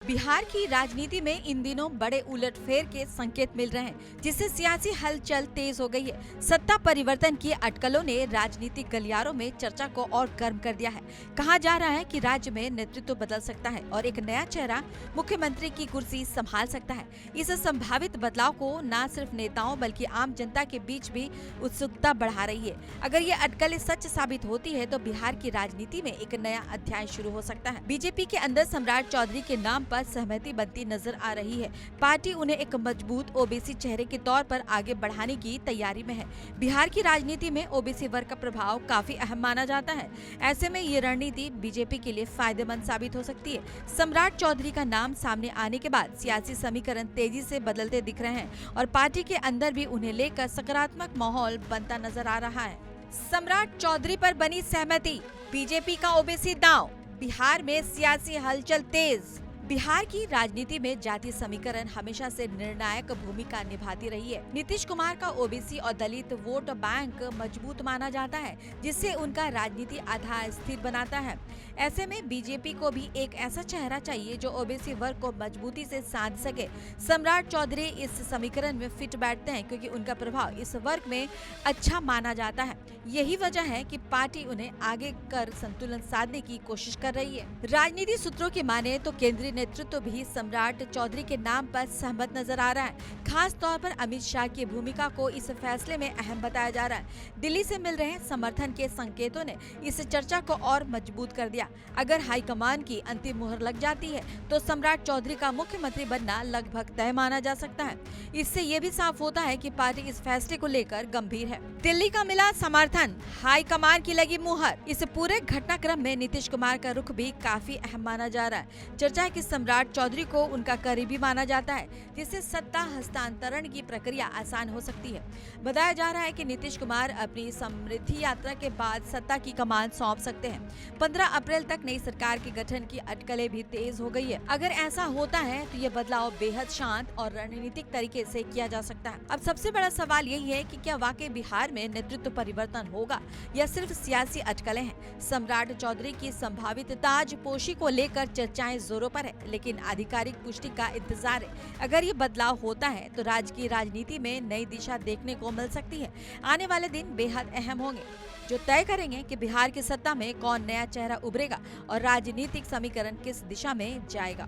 बिहार की राजनीति में इन दिनों बड़े उलटफेर के संकेत मिल रहे हैं, जिससे सियासी हलचल तेज हो गई है। सत्ता परिवर्तन की अटकलों ने राजनीतिक गलियारों में चर्चा को और गर्म कर दिया है। कहा जा रहा है कि राज्य में नेतृत्व बदल सकता है और एक नया चेहरा मुख्यमंत्री की कुर्सी संभाल सकता है। इस संभावित बदलाव को न सिर्फ नेताओं बल्कि आम जनता के बीच भी उत्सुकता बढ़ा रही है। अगर ये अटकलें सच साबित होती है तो बिहार की राजनीति में एक नया अध्याय शुरू हो सकता है। बीजेपी के अंदर सम्राट चौधरी के नाम पर सहमति बनती नजर आ रही है। पार्टी उन्हें एक मजबूत ओबीसी चेहरे के तौर पर आगे बढ़ाने की तैयारी में है। बिहार की राजनीति में ओबीसी वर्ग का प्रभाव काफी अहम माना जाता है। ऐसे में ये रणनीति बीजेपी के लिए फायदेमंद साबित हो सकती है। सम्राट चौधरी का नाम सामने आने के बाद सियासी समीकरण तेजी से बदलते दिख रहे हैं और पार्टी के अंदर भी उन्हें लेकर सकारात्मक माहौल बनता नजर आ रहा है। सम्राट चौधरी पर बनी सहमति, बीजेपी का ओबीसी दांव, बिहार में सियासी हलचल तेज। बिहार की राजनीति में जाति समीकरण हमेशा से निर्णायक भूमिका निभाती रही है। नीतीश कुमार का ओबीसी और दलित वोट बैंक मजबूत माना जाता है, जिससे उनका राजनीति आधार स्थिर बनाता है। ऐसे में बीजेपी को भी एक ऐसा चेहरा चाहिए जो ओबीसी वर्ग को मजबूती से साध सके। सम्राट चौधरी इस समीकरण में फिट बैठते हैं क्योंकि उनका प्रभाव इस वर्ग में अच्छा माना जाता है। यही वजह है कि पार्टी उन्हें आगे कर संतुलन साधने की कोशिश कर रही है। राजनीति सूत्रों की माने तो केंद्रीय नेतृत्व भी सम्राट चौधरी के नाम पर सहमत नजर आ रहा है। खास तौर पर अमित शाह की भूमिका को इस फैसले में अहम बताया जा रहा है। दिल्ली से मिल रहे समर्थन के संकेतों ने इस चर्चा को और मजबूत कर दिया। अगर हाईकमान की अंतिम मुहर लग जाती है तो सम्राट चौधरी का मुख्यमंत्री बनना लगभग तय माना जा सकता है। इससे ये भी साफ होता है कि पार्टी इस फैसले को लेकर गंभीर है। दिल्ली का मिला समर्थन, हाईकमान की लगी मुहर। इस पूरे घटनाक्रम में नीतीश कुमार का रुख भी काफी अहम माना जा रहा है। चर्चा है कि सम्राट चौधरी को उनका करीबी माना जाता है, जिससे सत्ता हस्तांतरण की प्रक्रिया आसान हो सकती है। बताया जा रहा है कि नीतीश कुमार अपनी समृद्धि यात्रा के बाद सत्ता की कमान सौंप सकते हैं। 15 अप्रैल तक नई सरकार के गठन की अटकलें भी तेज हो गई है। अगर ऐसा होता है तो ये बदलाव बेहद शांत और रणनीतिक तरीके से किया जा सकता है। अब सबसे बड़ा सवाल यही है कि क्या वाकई बिहार में नेतृत्व परिवर्तन होगा या सिर्फ सियासी अटकलें हैं। सम्राट चौधरी की संभावित ताजपोशी को लेकर चर्चाएं जोरों पर है, लेकिन आधिकारिक पुष्टि का इंतजार है। अगर ये बदलाव होता है तो राज्य की राजनीति में नई दिशा देखने को मिल सकती है। आने वाले दिन बेहद अहम होंगे, जो तय करेंगे कि बिहार की सत्ता में कौन नया चेहरा उभरेगा और राजनीतिक समीकरण किस दिशा में जाएगा।